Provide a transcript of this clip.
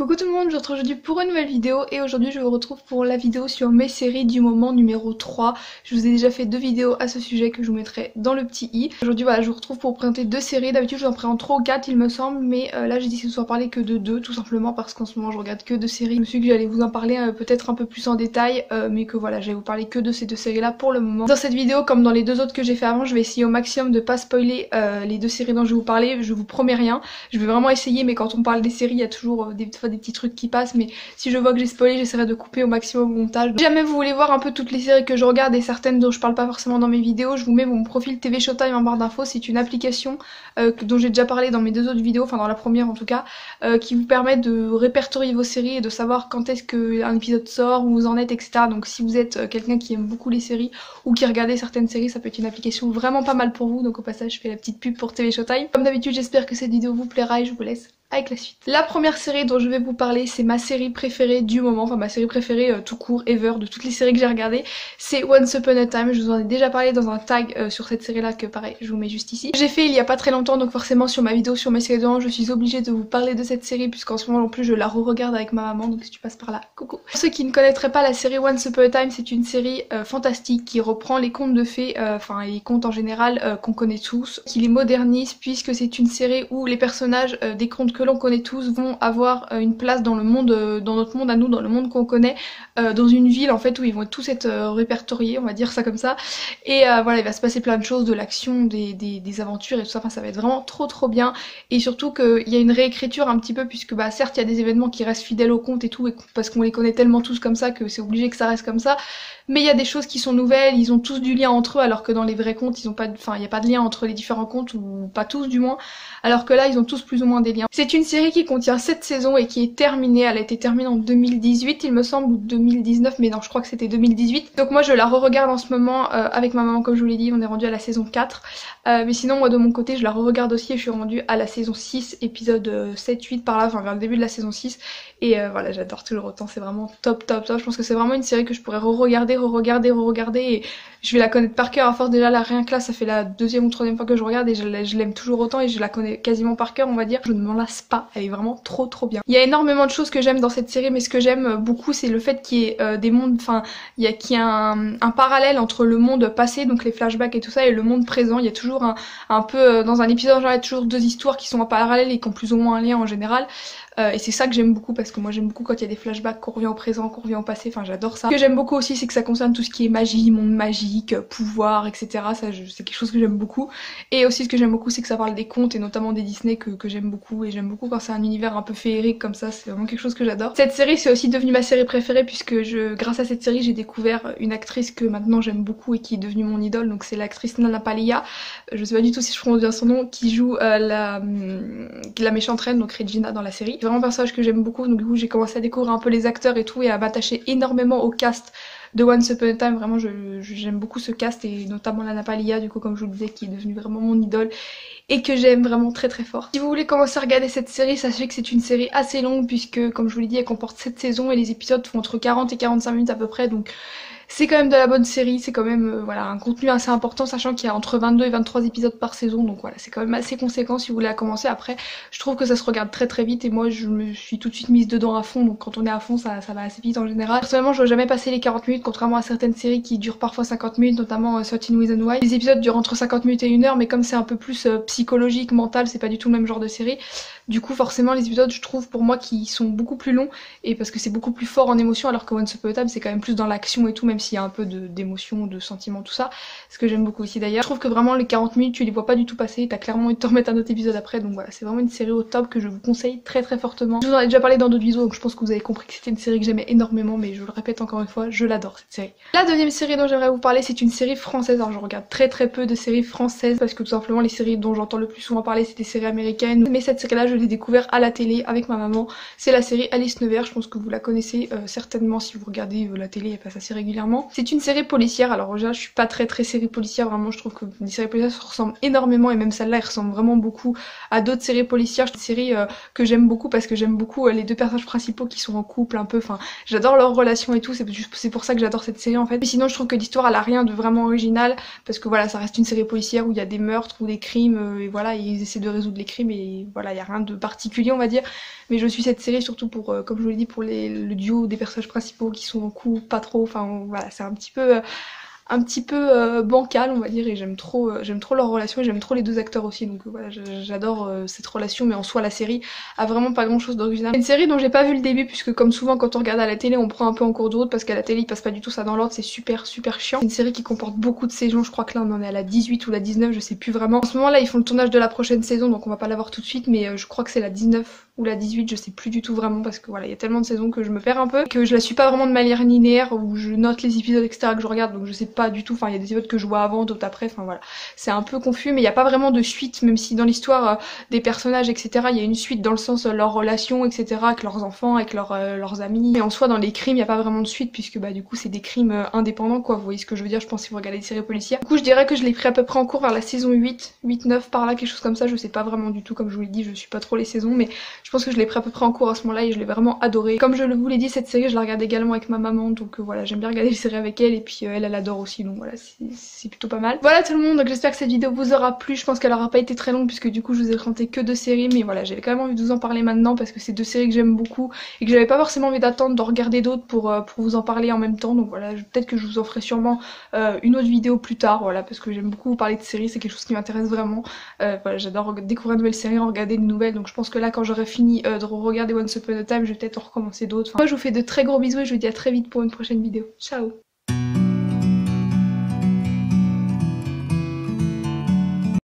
Coucou tout le monde, je vous retrouve aujourd'hui pour une nouvelle vidéo et aujourd'hui je vous retrouve pour la vidéo sur mes séries du moment numéro 3. Je vous ai déjà fait 2 vidéos à ce sujet que je vous mettrai dans le petit i. Aujourd'hui voilà, je vous retrouve pour présenter 2 séries. D'habitude je vous en présente 3 ou 4 il me semble, mais là j'ai décidé de vous en parler que de 2 tout simplement parce qu'en ce moment je regarde que 2 séries. Je me suis dit que j'allais vous en parler peut-être un peu plus en détail, mais que voilà, j'allais vous parler que de ces 2 séries là pour le moment. Dans cette vidéo, comme dans les 2 autres que j'ai fait avant, je vais essayer au maximum de pas spoiler les 2 séries dont je vais vous parler. Je vous promets rien, je vais vraiment essayer, mais quand on parle des séries il y a toujours des petits trucs qui passent, mais si je vois que j'ai spoilé j'essaierai de couper au maximum au montage. Si jamais vous voulez voir un peu toutes les séries que je regarde et certaines dont je parle pas forcément dans mes vidéos, je vous mets mon profil TV Showtime en barre d'infos. C'est une application dont j'ai déjà parlé dans mes 2 autres vidéos, enfin dans la première en tout cas, qui vous permet de répertorier vos séries et de savoir quand est-ce qu'un épisode sort, où vous en êtes, etc. Donc si vous êtes quelqu'un qui aime beaucoup les séries ou qui regardez certaines séries, ça peut être une application vraiment pas mal pour vous. Donc au passage je fais la petite pub pour TV Showtime. Comme d'habitude j'espère que cette vidéo vous plaira et je vous laisse avec la suite. La première série dont je vais vous parler, c'est ma série préférée du moment, enfin ma série préférée tout court, ever, de toutes les séries que j'ai regardées, c'est Once Upon a Time. Je vous en ai déjà parlé dans un tag sur cette série là que pareil je vous mets juste ici. J'ai fait il y a pas très longtemps, donc forcément sur ma vidéo sur mes séries de je suis obligée de vous parler de cette série puisqu'en ce moment en plus je la re-regarde avec ma maman, donc si tu passes par là, coucou. Pour ceux qui ne connaîtraient pas la série Once Upon a Time, c'est une série fantastique qui reprend les contes de fées, enfin les contes en général qu'on connaît tous, qui les modernise puisque c'est une série où les personnages des contes que l'on connaît tous vont avoir une place dans le monde, dans notre monde à nous, dans le monde qu'on connaît, dans une ville en fait où ils vont tous être répertoriés, on va dire ça comme ça. Et voilà, il va se passer plein de choses, de l'action, des aventures et tout ça, enfin ça va être vraiment trop bien. Et surtout qu'il y a une réécriture un petit peu puisque bah certes il y a des événements qui restent fidèles au conte et tout, et parce qu'on les connaît tellement tous comme ça que c'est obligé que ça reste comme ça. Mais il y a des choses qui sont nouvelles, ils ont tous du lien entre eux alors que dans les vrais contes ils ont pas, enfin il n'y a pas de lien entre les différents contes, ou pas tous du moins, alors que là ils ont tous plus ou moins des liens. C'est une série qui contient 7 saisons et qui est terminée, elle a été terminée en 2018 il me semble, ou 2019, mais non je crois que c'était 2018. Donc moi je la re-regarde en ce moment avec ma maman, comme je vous l'ai dit, on est rendu à la saison 4. Mais sinon moi de mon côté je la re-regarde aussi et je suis rendue à la saison 6, épisode 7-8 par là, enfin vers le début de la saison 6. Et voilà, j'adore toujours autant, c'est vraiment top. Je pense que c'est vraiment une série que je pourrais re-regarder et je vais la connaître par cœur à force. Déjà là, rien que là, ça fait la 2e ou 3e fois que je regarde et je l'aime toujours autant et je la connais quasiment par cœur, on va dire. Je ne m'en lasse pas, elle est vraiment trop bien. Il y a énormément de choses que j'aime dans cette série, mais ce que j'aime beaucoup c'est le fait qu'il y ait des mondes, enfin qu'il y a un parallèle entre le monde passé, donc les flashbacks et tout ça, et le monde présent. Il y a toujours un peu, dans un épisode genre il y a toujours 2 histoires qui sont en parallèle et qui ont plus ou moins un lien en général. Et c'est ça que j'aime beaucoup, parce que moi j'aime beaucoup quand il y a des flashbacks, qu'on revient au présent, qu'on revient au passé, enfin j'adore ça. Ce que j'aime beaucoup aussi c'est que ça concerne tout ce qui est magie, monde magique, pouvoir, etc. Ça c'est quelque chose que j'aime beaucoup. Et aussi ce que j'aime beaucoup c'est que ça parle des contes et notamment des Disney que j'aime beaucoup, et j'aime beaucoup quand c'est un univers un peu féerique comme ça, c'est vraiment quelque chose que j'adore. Cette série c'est aussi devenu ma série préférée puisque grâce à cette série j'ai découvert une actrice que maintenant j'aime beaucoup et qui est devenue mon idole, donc c'est l'actrice Nana Palia, je sais pas du tout si je prononce bien son nom, qui joue la méchante reine, donc Regina dans la série. C'est vraiment un personnage que j'aime beaucoup, donc du coup j'ai commencé à découvrir un peu les acteurs et tout et à m'attacher énormément au cast de Once Upon a Time. Vraiment j'aime beaucoup ce cast et notamment Nana Palia, du coup comme je vous le disais, qui est devenue vraiment mon idole et que j'aime vraiment très fort. Si vous voulez commencer à regarder cette série, sachez que c'est une série assez longue puisque comme je vous l'ai dit elle comporte 7 saisons et les épisodes font entre 40 et 45 minutes à peu près, donc c'est quand même de la bonne série, c'est quand même voilà, un contenu assez important, sachant qu'il y a entre 22 et 23 épisodes par saison, donc voilà, c'est quand même assez conséquent si vous voulez la commencer. Après, je trouve que ça se regarde très vite et moi je me suis tout de suite mise dedans à fond, donc quand on est à fond ça va assez vite en général. Personnellement, je n'ai jamais passé les 40 minutes, contrairement à certaines séries qui durent parfois 50 minutes, notamment 13 Reasons Why. Les épisodes durent entre 50 minutes et 1 heure, mais comme c'est un peu plus psychologique, mental, c'est pas du tout le même genre de série. Du coup, forcément, les épisodes, je trouve pour moi qui sont beaucoup plus longs et parce que c'est beaucoup plus fort en émotion, alors que Once Upon a Time c'est quand même plus dans l'action et tout, même s'il y a un peu d'émotion, de sentiments, tout ça. Ce que j'aime beaucoup aussi d'ailleurs. Je trouve que vraiment les 40 minutes, tu les vois pas du tout passer, t'as clairement envie de te remettre un autre épisode après, donc voilà, c'est vraiment une série au top que je vous conseille très fortement. Je vous en ai déjà parlé dans d'autres vidéos, donc je pense que vous avez compris que c'était une série que j'aimais énormément, mais je vous le répète encore une fois, je l'adore cette série. La deuxième série dont j'aimerais vous parler, c'est une série française. Alors je regarde très peu de séries françaises parce que tout simplement les séries dont j'entends le plus souvent parler c'est des séries américaines, mais cette série là je l'ai découvert à la télé avec ma maman. C'est la série Alice Nevers, je pense que vous la connaissez certainement si vous regardez la télé, elle passe assez régulièrement. C'est une série policière, alors déjà je suis pas très série policière, vraiment je trouve que les séries policières se ressemblent énormément et même celle-là elle ressemble vraiment beaucoup à d'autres séries policières. C'est une série que j'aime beaucoup parce que j'aime beaucoup les 2 personnages principaux qui sont en couple un peu, enfin j'adore leur relation et tout, c'est pour ça que j'adore cette série en fait. Mais sinon je trouve que l'histoire elle a rien de vraiment original parce que voilà, ça reste une série policière où il y a des meurtres ou des crimes et voilà, ils essaient de résoudre les crimes et voilà, il y a rien de particulier on va dire, mais je suis cette série surtout pour, comme je vous l'ai dit, pour le duo des personnages principaux qui sont en couple, pas trop, enfin voilà, c'est un petit peu bancal on va dire, et j'aime trop leur relation et j'aime trop les deux acteurs aussi, donc voilà, j'adore cette relation, mais en soi la série a vraiment pas grand chose d'original. C'est une série dont j'ai pas vu le début, puisque comme souvent quand on regarde à la télé on prend un peu en cours de route, parce qu'à la télé ils passent pas du tout ça dans l'ordre, c'est super chiant. C'est une série qui comporte beaucoup de saisons, je crois que là on en est à la 18 ou la 19, je sais plus vraiment. En ce moment là ils font le tournage de la prochaine saison, donc on va pas la voir tout de suite, mais je crois que c'est la 19 ou la 18, je sais plus du tout vraiment, parce que voilà, il y a tellement de saisons que je me perds un peu, que je la suis pas vraiment de manière linéaire, où je note les épisodes etc que je regarde, donc je sais pas du tout, enfin il y a des épisodes que je vois avant, d'autres après, enfin voilà, c'est un peu confus, mais il y a pas vraiment de suite, même si dans l'histoire des personnages etc, il y a une suite dans le sens leurs relations etc, avec leurs enfants, avec leurs amis, mais en soi dans les crimes il y a pas vraiment de suite, puisque bah du coup c'est des crimes indépendants quoi, vous voyez ce que je veux dire, je pense si vous regardez des séries policières. Du coup je dirais que je l'ai pris à peu près en cours vers la saison 8-9 par là, quelque chose comme ça, je sais pas vraiment du tout, comme je vous l'ai dit, je suis pas trop les saisons, mais je pense que je l'ai pris à peu près en cours à ce moment-là et je l'ai vraiment adoré. Comme je vous l'ai dit, cette série je la regarde également avec ma maman, donc voilà, j'aime bien regarder les séries avec elle, et puis elle adore aussi, donc voilà, c'est plutôt pas mal. Voilà tout le monde, donc j'espère que cette vidéo vous aura plu, je pense qu'elle aura pas été très longue puisque du coup je vous ai présenté que 2 séries, mais voilà, j'avais quand même envie de vous en parler maintenant parce que c'est 2 séries que j'aime beaucoup et que j'avais pas forcément envie d'attendre d'en regarder d'autres pour vous en parler en même temps, donc voilà, peut-être que je vous en ferai sûrement une autre vidéo plus tard, voilà, parce que j'aime beaucoup vous parler de séries, c'est quelque chose qui m'intéresse vraiment, voilà, j'adore découvrir de nouvelles séries, regarder de nouvelles, donc je pense que là quand j'aurai fini de regarder Once Upon a Time, je vais peut-être en recommencer d'autres. Enfin, moi je vous fais de très gros bisous et je vous dis à très vite pour une prochaine vidéo. Ciao!